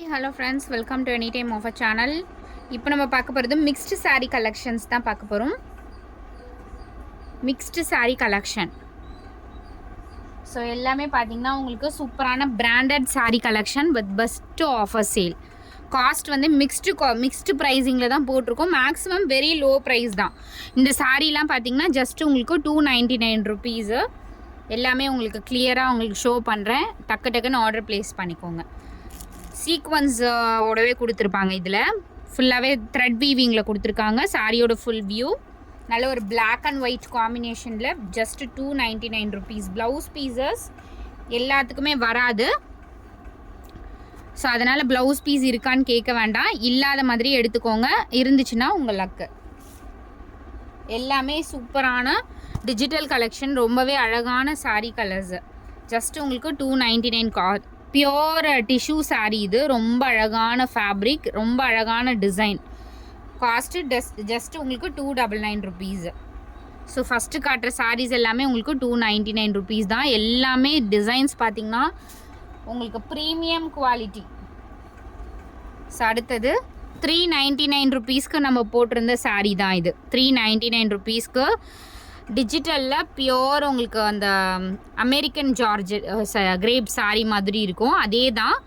Hello friends, welcome to any time offer channel. இப்போ நம்ம பார்க்க போகிறது மிக்ஸ்டு சாரீ கலெக்ஷன்ஸ் தான் பார்க்க போகிறோம். Mixed sari collection. ஸோ எல்லாமே பார்த்தீங்கன்னா உங்களுக்கு சூப்பரான branded sari collection with best offer sale. Cost வந்து மிக்ஸ்டு ப்ரைஸிங்கில் தான் போட்டிருக்கோம். மேக்ஸிமம் வெரி லோ ப்ரைஸ் தான். இந்த சாரீலாம் பார்த்தீங்கன்னா ஜஸ்ட் உங்களுக்கு 299 ருபீஸு. எல்லாமே உங்களுக்கு கிளியராக உங்களுக்கு ஷோ பண்ணுறேன். டக்குன்னு ஆர்டர் ப்ளேஸ் பண்ணிக்கோங்க. சீக்வன்ஸ் ஓடவே கொடுத்துருப்பாங்க. இதில் ஃபுல்லாகவே த்ரெட் வீவிங்கில் கொடுத்துருக்காங்க. சாரியோட ஃபுல் வியூ நல்ல ஒரு பிளாக் அண்ட் ஒயிட் காம்பினேஷனில் ஜஸ்ட் 299 ருபீஸ். ப்ளவுஸ் பீசஸ் எல்லாத்துக்குமே வராது. ஸோ அதனால் ப்ளவுஸ் பீஸ் இருக்கான்னு கேட்க வேண்டாம், இல்லாத மாதிரி எடுத்துக்கோங்க. இருந்துச்சுன்னா உங்கள் லக்கு. எல்லாமே சூப்பரான டிஜிட்டல் கலெக்ஷன், ரொம்பவே அழகான சாரீ கலர்ஸு. ஜஸ்ட் உங்களுக்கு 299 பியோர் டிஷ்யூ சாரீ. இது ரொம்ப அழகான ஃபேப்ரிக், ரொம்ப அழகான டிசைன். காஸ்ட்டு ஜஸ்ட் உங்களுக்கு 299 ருபீஸு. ஸோ ஃபஸ்ட்டு காட்டுற சாரீஸ் எல்லாமே உங்களுக்கு 299 ருபீஸ் தான். எல்லாமே டிசைன்ஸ் பார்த்திங்கன்னா உங்களுக்கு ப்ரீமியம் குவாலிட்டி. ஸோ அடுத்தது 399 ருபீஸ்க்கு நம்ம போட்டிருந்த சாரீ தான் இது. 399 ருபீஸ்க்கு டிஜிட்டலில் பியோர் உங்களுக்கு அந்த அமெரிக்கன் ஜார்ஜெட் கிரேப் சாரீ மாதிரி இருக்கும். அதே தான்.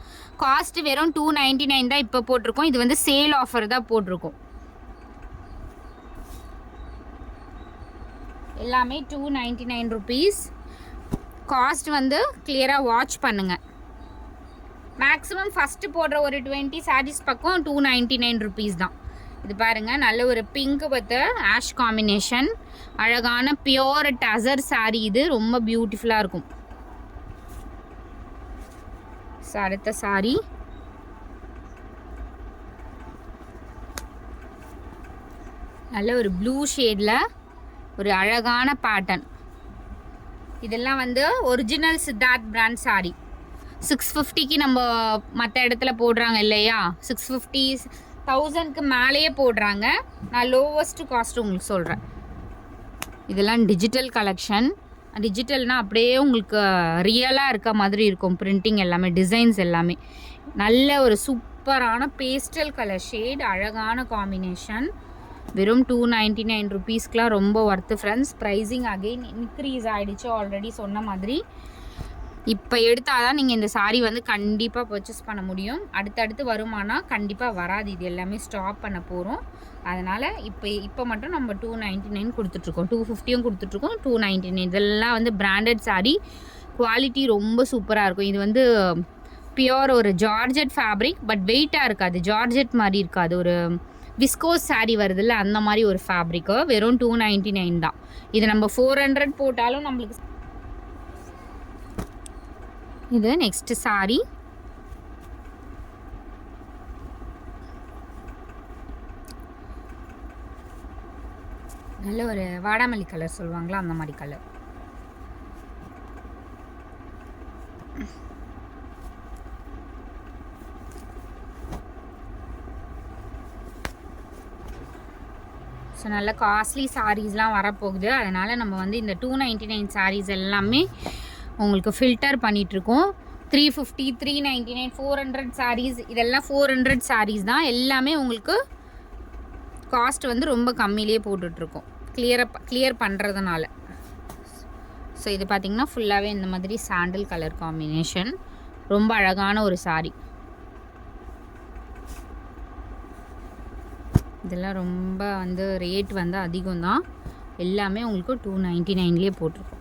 காஸ்ட்டு வெறும் 299 தான் இப்போ போட்டிருக்கோம். இது வந்து சேல் ஆஃபர் தான் போட்டிருக்கோம். எல்லாமே 299 ருபீஸ். காஸ்ட் வந்து கிளியராக வாட்ச் பண்ணுங்கள். மேக்ஸிமம் ஃபஸ்ட்டு போடுற ஒரு 20 சாரீஸ் பக்கம் 299 ருபீஸ் தான். இது பாருங்கள், நல்ல ஒரு பிங்க் வித் ஆஷ் காம்பினேஷன், அழகான பியோர் டசர் சாரீ. இது ரொம்ப பியூட்டிஃபுல்லாக இருக்கும். ஸோ அடுத்த சாரீ நல்ல ஒரு ப்ளூ ஷேடில் ஒரு அழகான பேட்டர்ன். இதெல்லாம் வந்து ஒரிஜினல் சித்தார்த் பிராண்ட் சாரீ. 650க்கு நம்ம மற்ற இடத்துல போடுறாங்க இல்லையா, 650 1000க்கு மேலேயே போடுறாங்க. நான் லோவஸ்ட்டு காஸ்ட்டு உங்களுக்கு சொல்கிறேன். இதெல்லாம் டிஜிட்டல் கலெக்ஷன். டிஜிட்டல்னால் அப்படியே உங்களுக்கு ரியலாக இருக்க மாதிரி இருக்கும். பிரிண்டிங் எல்லாமே, டிசைன்ஸ் எல்லாமே நல்ல ஒரு சூப்பரான பேஸ்டல் கலர் ஷேட், அழகான காம்பினேஷன். வெறும் 299 ருபீஸ்க்கெலாம் ரொம்ப worth friends. Pricing again increase ஆகிடுச்சு ஆல்ரெடி சொன்ன மாதிரி. இப்போ எடுத்தால் தான் நீங்கள் இந்த சாரீ வந்து கண்டிப்பாக பர்ச்சேஸ் பண்ண முடியும். அடுத்தடுத்து வருமானா கண்டிப்பாக வராது. இது எல்லாமே ஸ்டாப் பண்ண போகிறோம். அதனால் இப்போ மட்டும் நம்ம 299 கொடுத்துட்ருக்கோம். 250யும் கொடுத்துட்ருக்கோம், 299. இதெல்லாம் வந்து பிராண்டட் சாரீ. குவாலிட்டி ரொம்ப சூப்பராக இருக்கும். இது வந்து பியோர் ஒரு ஜார்ஜெட் ஃபேப்ரிக், பட் வெயிட்டாக இருக்காது. ஜார்ஜெட் மாதிரி இருக்காது. ஒரு விஸ்கோஸ் சாரீ வருதில்ல, அந்த மாதிரி ஒரு ஃபேப்ரிக்கு. வெறும் 299 தான். இது நம்ம 400 போட்டாலும் நம்மளுக்கு. இது நெக்ஸ்ட் சாரீ. நல்ல ஒரு வாடாமல்லி கலர் சொல்லுவாங்களா, அந்த மாதிரி கலர். ஸோ நல்ல காஸ்ட்லி சாரீஸ்லாம் வரப்போகுது. அதனால் நம்ம வந்து இந்த 299 சாரீஸ் எல்லாமே உங்களுக்கு ஃபில்டர் பண்ணிகிட்ருக்கோம். 350, 399, 400 சாரீஸ். இதெல்லாம் 400 சாரீஸ் தான். எல்லாமே உங்களுக்கு காஸ்ட் வந்து ரொம்ப கம்மியிலே போட்டுட்ருக்கோம், கிளியர் பண்ணுறதுனால. ஸோ இது பார்த்திங்கன்னா ஃபுல்லாகவே இந்த மாதிரி சாண்டில் கலர் காம்பினேஷன், ரொம்ப அழகான ஒரு சாரீ. இதெல்லாம் ரொம்ப வந்து ரேட் வந்து அதிகம் தான். எல்லாமே உங்களுக்கு 299லேயே போட்டிருக்கோம்.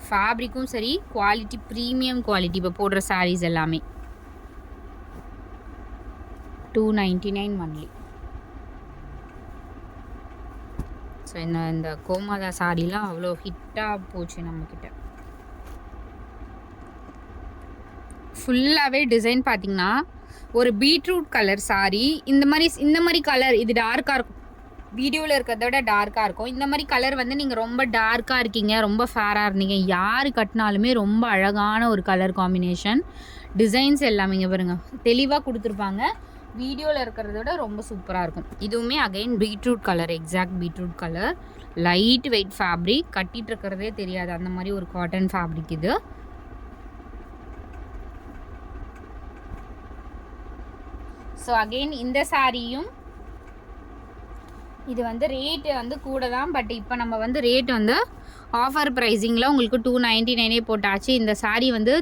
ஃபேப்ரிக்கும் சரி, குவாலிட்டி ப்ரீமியம் குவாலிட்டி. இப்போ போடுற சாரீஸ் எல்லாமே 299 ஒன்லி. ஸோ இந்த கோமாதா சாரீலாம் அவ்வளோ ஹிட்டாக போச்சு நம்மக்கிட்ட. ஃபுல்லாகவே டிசைன் பார்த்திங்கன்னா ஒரு பீட்ரூட் கலர் சாரீ. இந்த மாதிரி கலர் இது டார்க்காக இருக்கும். வீடியோவில் இருக்கிறத விட டார்க்காக இருக்கும். இந்த மாதிரி கலர் வந்து நீங்கள் ரொம்ப டார்க்காக இருக்கீங்க, ரொம்ப ஃபேராக இருந்தீங்க, யார் கட்டினாலுமே ரொம்ப அழகான ஒரு கலர் காம்பினேஷன். டிசைன்ஸ் எல்லாமே இங்கே பாருங்கள், தெளிவாக கொடுத்துருப்பாங்க. வீடியோவில் இருக்கிறத விட ரொம்ப சூப்பராக இருக்கும். இதுவுமே again beetroot colour, exact beetroot colour. Light weight fabric, கட்டிகிட்டு இருக்கிறதே தெரியாது, அந்த மாதிரி ஒரு காட்டன் ஃபேப்ரிக் இது. ஸோ அகெயின் இந்த சாரியும் இது வந்து ரேட்டு வந்து கூட தான், பட் இப்போ நம்ம வந்து ரேட் வந்து ஆஃபர் ப்ரைஸிங்கில் உங்களுக்கு 299 போட்டாச்சு. இந்த சாரீ வந்து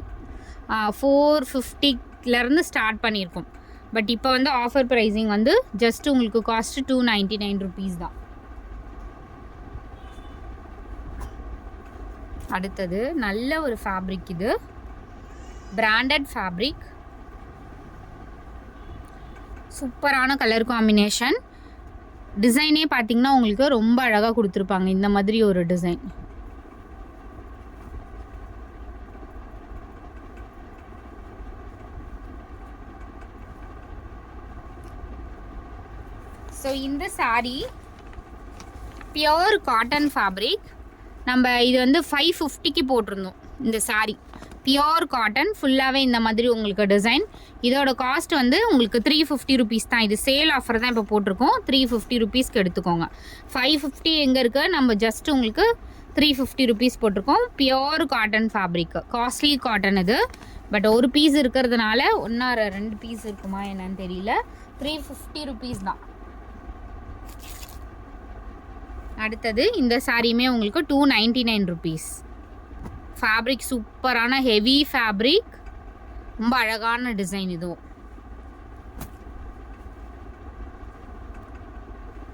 450லேருந்து ஸ்டார்ட் பண்ணியிருக்கோம், பட் இப்போ வந்து ஆஃபர் ப்ரைஸிங் வந்து ஜஸ்ட் உங்களுக்கு காஸ்ட்டு 299 ருபீஸ் தான். அடுத்தது நல்ல ஒரு ஃபேப்ரிக், இது பிராண்டட் ஃபேப்ரிக், சூப்பரான கலர் காம்பினேஷன். டிசைனே பார்த்தீங்கன்னா உங்களுக்கு ரொம்ப அழகாக கொடுத்துருப்பாங்க. இந்த மாதிரி ஒரு டிசைன். ஸோ இந்த சாரீ பியோர் காட்டன் ஃபேப்ரிக். நம்ம இது வந்து 550க்கு போட்டிருந்தோம். இந்த சாரீ பியோர் காட்டன் ஃபுல்லாகவே இந்த மாதிரி உங்களுக்கு டிசைன். இதோட காஸ்ட் வந்து உங்களுக்கு 350 ருபீஸ் தான். இது சேல் ஆஃபர் தான் இப்போ போட்டிருக்கோம். 350 ருபீஸ்க்கு எடுத்துக்கோங்க. 550 எங்கே இருக்குது, நம்ம ஜஸ்ட் உங்களுக்கு 350 ருபீஸ் போட்டிருக்கோம். Pure cotton fabric, costly cotton இது. பட் ஒரு பீஸ் இருக்கிறதுனால ஒன்றா 2 பீஸ் இருக்குமா என்னன்னு தெரியல. 350 ருபீஸ் தான். அடுத்தது இந்த சாரியுமே உங்களுக்கு 299 ருபீஸ். ஃபேப்ரிக் சூப்பரான ஹெவி ஃபேப்ரிக், ரொம்ப அழகான டிசைன். இதுவும்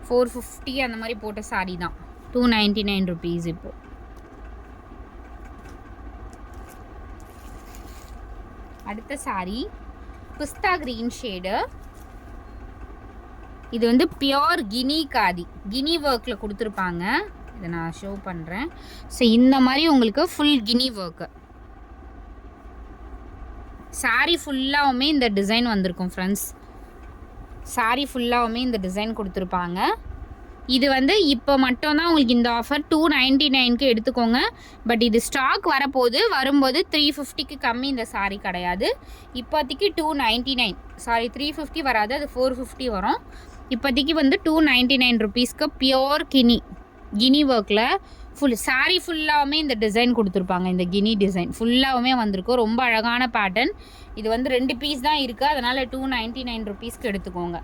450 அந்த மாதிரி போட்ட சாரி தான். 299 ருபீஸ். இப்போ அடுத்த சாரி பிஸ்தா கிரீன் ஷேடு. இது வந்து பியோர் கினி காதி, கினி ஒர்க்கில் கொடுத்துருப்பாங்க. இதை நான் ஷோ பண்ணுறேன். ஸோ இந்த மாதிரி உங்களுக்கு ஃபுல் கினி ஒர்க்கு. சாரீ ஃபுல்லாகவுமே இந்த டிசைன் வந்திருக்கும் ஃப்ரெண்ட்ஸ். சாரீ ஃபுல்லாகவுமே இந்த டிசைன் கொடுத்துருப்பாங்க. இது வந்து இப்போ மட்டும்தான் உங்களுக்கு இந்த ஆஃபர் 299க்கு எடுத்துக்கோங்க. பட் இது ஸ்டாக் வரப்போது, வரும்போது 350க்கு கம்மி இந்த சாரீ கிடையாது. இப்போதைக்கு 299, சாரி 350 வராது, அது 450 வரும். இப்போதைக்கு வந்து 299 ருபீஸ்க்கு பியோர் கினி ஒர்க்கில் ஃபுல் சாரீ ஃபுல்லாகவுமே இந்த டிசைன் கொடுத்துருப்பாங்க. இந்த கினி டிசைன் ஃபுல்லாகவுமே வந்திருக்கும். ரொம்ப அழகான பேட்டர்ன். இது வந்து 2 பீஸ் தான் இருக்குது, அதனால் 299 ருபீஸ்க்கு எடுத்துக்கோங்க.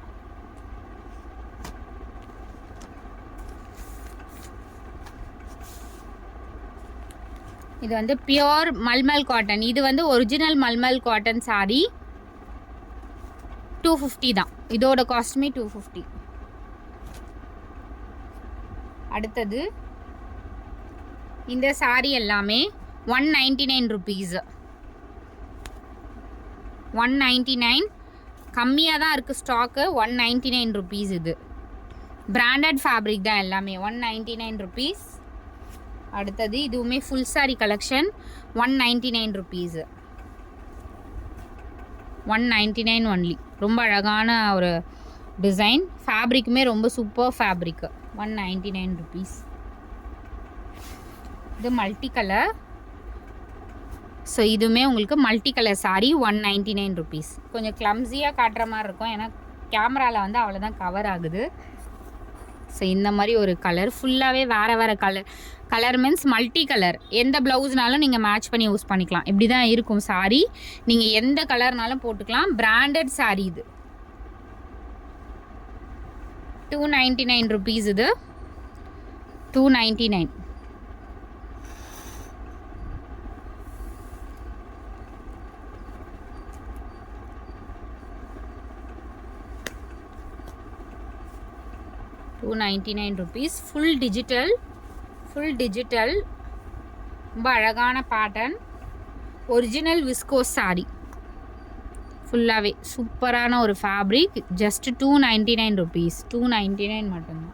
இது வந்து பியோர் மல்மல் காட்டன். இது வந்து ஒரிஜினல் மல்மல் காட்டன் சாரீ. 250 தான். இதோட காஸ்ட்டுமே 250. அடுத்தது இந்த சாரீ எல்லாமே 199 ருபீஸ். 199 கம்மியாக தான் இருக்குது ஸ்டாக்கு. 199 ருபீஸ். இது பிராண்டட் ஃபேப்ரிக் தான் எல்லாமே. 199 ருபீஸ். அடுத்தது இதுவுமே full sari collection. 199 rupees. 199 only. ரொம்ப அழகான ஒரு டிசைன். ஃபேப்ரிக்குமே ரொம்ப சூப்பர் ஃபேப்ரிக்கு. 199 ருபீஸ். இது மல்டி கலர். ஸோ இதுவுமே உங்களுக்கு மல்டி கலர் சாரீ. 199 ருபீஸ். கொஞ்சம் கிளம்ஸியாக காட்டுற மாதிரி இருக்கும், ஏன்னா கேமராவில் வந்து அவ்வளோதான் கவர் ஆகுது. ஸோ இந்த மாதிரி ஒரு கலர் ஃபுல்லாகவே வேறு கலர் மீன்ஸ் மல்டி கலர். எந்த ப்ளவுஸ்னாலும் நீங்கள் மேட்ச் பண்ணி யூஸ் பண்ணிக்கலாம். இப்படி தான் இருக்கும் சாரீ. நீங்கள் எந்த கலர்னாலும் போட்டுக்கலாம். பிராண்டட் சாரீ இது. 299 ருபீஸ். இது 299. ₹299. ஃபுல் டிஜிட்டல் ரொம்ப அழகான பேட்டர்ன். Original viscose sari. ஃபுல்லாகவே சூப்பரான ஒரு ஃபேப்ரிக். Just 299 rupees. 299 மட்டும்தான்.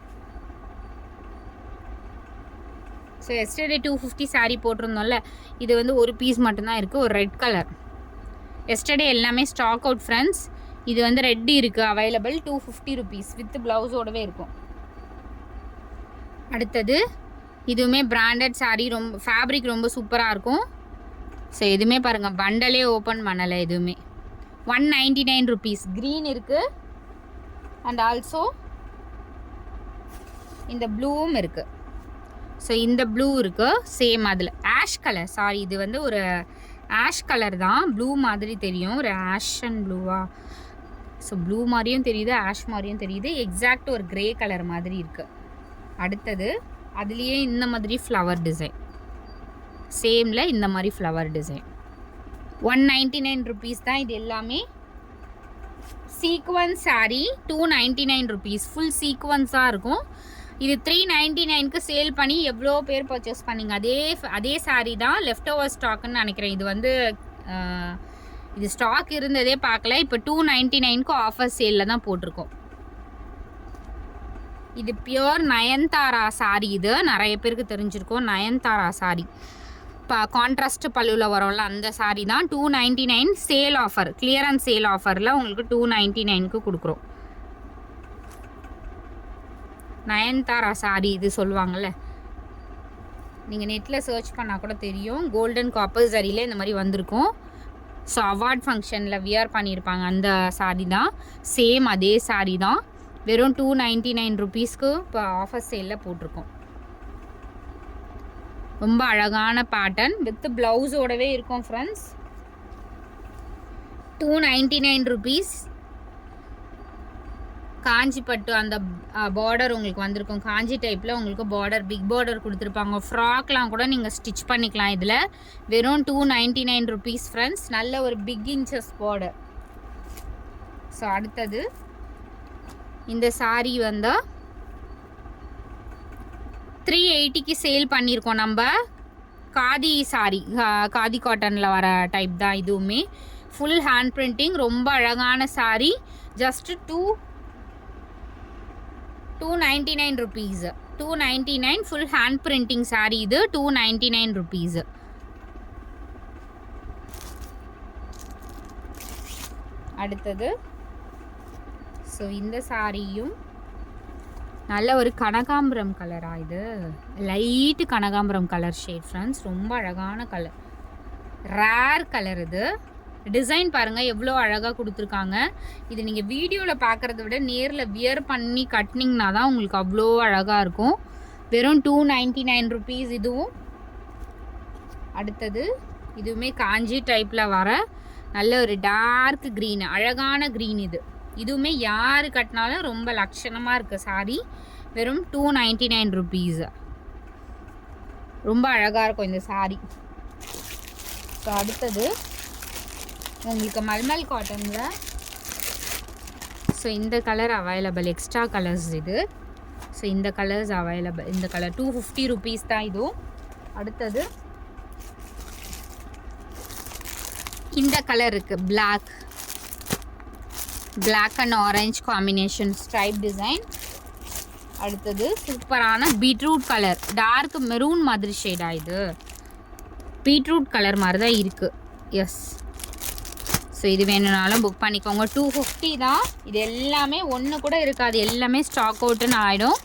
ஸோ எஸ்டர்டே 250 சாரீ போட்டிருந்தோம்ல, இது வந்து ஒரு பீஸ் மட்டும்தான் இருக்குது. ஒரு ரெட் கலர். எஸ்டர்டே எல்லாமே ஸ்டாக் அவுட் ஃப்ரெண்ட்ஸ். இது வந்து ரெட் இருக்குது அவைலபிள். 250 ருபீஸ் வித் ப்ளவுஸோடவே இருக்கும். அடுத்தது இதுவுமே பிராண்டட் சாரீ. ரொம்ப ஃபேப்ரிக் ரொம்ப சூப்பராக இருக்கும். ஸோ எதுவுமே பாருங்கள், பண்டலே ஓப்பன் பண்ணலை. எதுவுமே 199 ருபீஸ். க்ரீன் இருக்குது அண்ட் ஆல்சோ இந்த ப்ளூவும் இருக்குது. ஸோ இந்த ப்ளூ இருக்குது சேம். அதில் ஆஷ் கலர். சாரி, இது வந்து ஒரு ஆஷ் கலர் தான். ப்ளூ மாதிரி தெரியும், ஒரு ஆஷ் அண்ட் ப்ளூவா. ஸோ ப்ளூ மாதிரியும் தெரியுது, ஆஷ் மாதிரியும் தெரியுது, எக்ஸாக்ட் ஒரு கிரே கலர் மாதிரி இருக்குது. அடுத்தது அதுலேயே இந்த மாதிரி ஃப்ளவர் டிசைன், சேமில் இந்த மாதிரி ஃப்ளவர் டிசைன். 199 rupees தான் இது எல்லாமே. சீக்வன்ஸ் சாரீ 299 rupees, ஃபுல் சீக்வன்ஸாக இருக்கும். இது 399க்கு சேல் பண்ணி எவ்வளோ பேர் பர்ச்சேஸ் பண்ணிங்க. அதே சாரீ தான் லெஃப்ட் ஓவர் ஸ்டாக்குன்னு நினைக்கிறேன். இது வந்து இது ஸ்டாக் இருந்ததே பார்க்கல, இப்போ 299க்கு ஆஃபர் சேலில் தான் போட்டிருக்கோம். இது பியோர் நயன்தாரா சாரீ. இது நிறைய பேருக்கு தெரிஞ்சிருக்கும், நயன்தாரா சாரீ. இப்போ கான்ட்ராஸ்ட் பல்லுவில் வரோம்ல அந்த சாரீ தான். 299 சேல் ஆஃபர், கிளியரன்ஸ் சேல் ஆஃபரில் உங்களுக்கு 299க்கு கொடுக்குறோம். நயன்தாரா சாரீ இது சொல்லுவாங்கள்ல, நீங்கள் நெட்டில் சர்ச் பண்ணால் கூட தெரியும். கோல்டன் காப்பர் சாரியில் இந்த மாதிரி வந்திருக்கும். ஸோ அவார்ட் ஃபங்க்ஷனில் வியர் பண்ணியிருப்பாங்க அந்த சாரீ தான். சேம் அதே சாரீ தான், வெறும் 299 rupeesக்கு இப்போ ஆஃபர் சேலில் போட்டிருக்கோம். ரொம்ப அழகான பேட்டர்ன் வித் ப்ளவுஸோடவே இருக்கும் ஃப்ரெண்ட்ஸ். 299 rupees. காஞ்சி பட்டு அந்த பார்டர் உங்களுக்கு வந்திருக்கும். காஞ்சி டைப்பில் உங்களுக்கு பார்டர், பிக் பார்டர் கொடுத்துருப்பாங்க. ஃப்ராக்லாம் கூட நீங்கள் ஸ்டிச் பண்ணிக்கலாம் இதில். வெறும் 299 rupees ஃப்ரெண்ட்ஸ். நல்ல ஒரு பிக் இன்ச்சஸ் பார்டர். ஸோ அடுத்தது இந்த சாரீ வந்து 380க்கு சேல் பண்ணியிருக்கோம் நம்ம. காதி சாரீ, காதி காட்டனில் வர டைப் தான் இதுவுமே. ஃபுல் ஹேண்ட் பிரிண்டிங், ரொம்ப அழகான sari. Just 299 rupees. 299 full hand printing sari இது. 299 rupees. அடுத்தது ஸோ இந்த சாரியும் நல்ல ஒரு கனகாம்பரம் கலராக, இது லைட்டு கனகாம்பரம் கலர் ஷேட் ஃப்ரெண்ட்ஸ். ரொம்ப அழகான கலர், ரேர் கலர். இது டிசைன் பாருங்கள் எவ்வளோ அழகாக கொடுத்துருக்காங்க. இது நீங்கள் வீடியோவில் பார்க்குறத விட நேரில் வியர் பண்ணி கட்டினீங்கன்னா தான் உங்களுக்கு அவ்வளோ அழகாக இருக்கும். வெறும் 299 rupees இதுவும். அடுத்தது இதுவுமே காஞ்சி டைப்பில் வர நல்ல ஒரு டார்க் க்ரீன், அழகான க்ரீன். இதுவுமே யார் கட்டினாலும் ரொம்ப லட்சணமாக இருக்குது சாரீ. வெறும் 299 rupees. ரொம்ப அழகாக இருக்கும் இந்த சாரீ. ஸோ அடுத்தது உங்களுக்கு மல்மல் காட்டனில் ஸோ இந்த கலர் அவைலபிள், எக்ஸ்ட்ரா கலர்ஸ் இது. ஸோ இந்த கலர்ஸ் அவைலபிள். இந்த கலர் 250 rupees தான் இதுவும். அடுத்தது இந்த கலர் இருக்குது, black and orange combination stripe design. அடுத்தது சூப்பரான பீட்ரூட் கலர், டார்க் மெரூன் மாதிரி ஷேடாக. இது பீட்ரூட் கலர் மாதிரி தான் இருக்குது. எஸ், ஸோ இது வேணும்னாலும் புக் பண்ணிக்கோங்க. 250 தான். இது எல்லாமே ஒன்று கூட இருக்காது, எல்லாமே ஸ்டாக் அவுட்டுன்னு ஆகிடும்.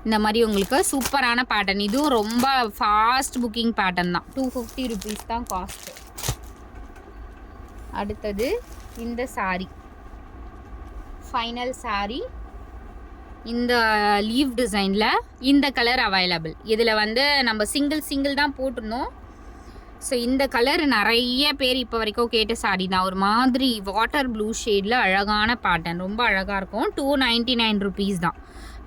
இந்த மாதிரி உங்களுக்கு சூப்பரான பேட்டர்ன். இதுவும் ரொம்ப ஃபாஸ்ட் புக்கிங் பேட்டர்ன் தான். 250 rupees தான் காஸ்ட்டு. அடுத்தது இந்த சாரீ, ஃபைனல் சாரீ. இந்த லீவ் டிசைனில் இந்த கலர் அவைலபிள். இதில் வந்து நம்ம சிங்கிள் தான் போட்டிருந்தோம். ஸோ இந்த கலர் நிறைய பேர் இப்போ வரைக்கும் கேட்ட சாரீ தான். ஒரு மாதிரி வாட்டர் ப்ளூ ஷேடில் அழகான பேட்டர்ன், ரொம்ப அழகாக இருக்கும். 299 rupees தான்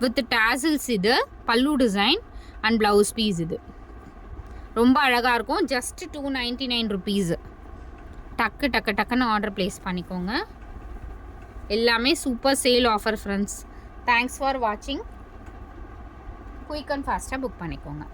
வித் டாசில்ஸ். இது பல்லு டிசைன் அண்ட் ப்ளவுஸ் பீஸ். இது ரொம்ப அழகாக இருக்கும். Just 299 rupees. டக்குன்னு ஆர்டர் ப்ளேஸ் பண்ணிக்கோங்க. எல்லாமே super sale offer friends. Thanks for வாட்சிங். குயிக் அண்ட் ஃபாஸ்ட்டாக புக் பண்ணிக்கோங்க.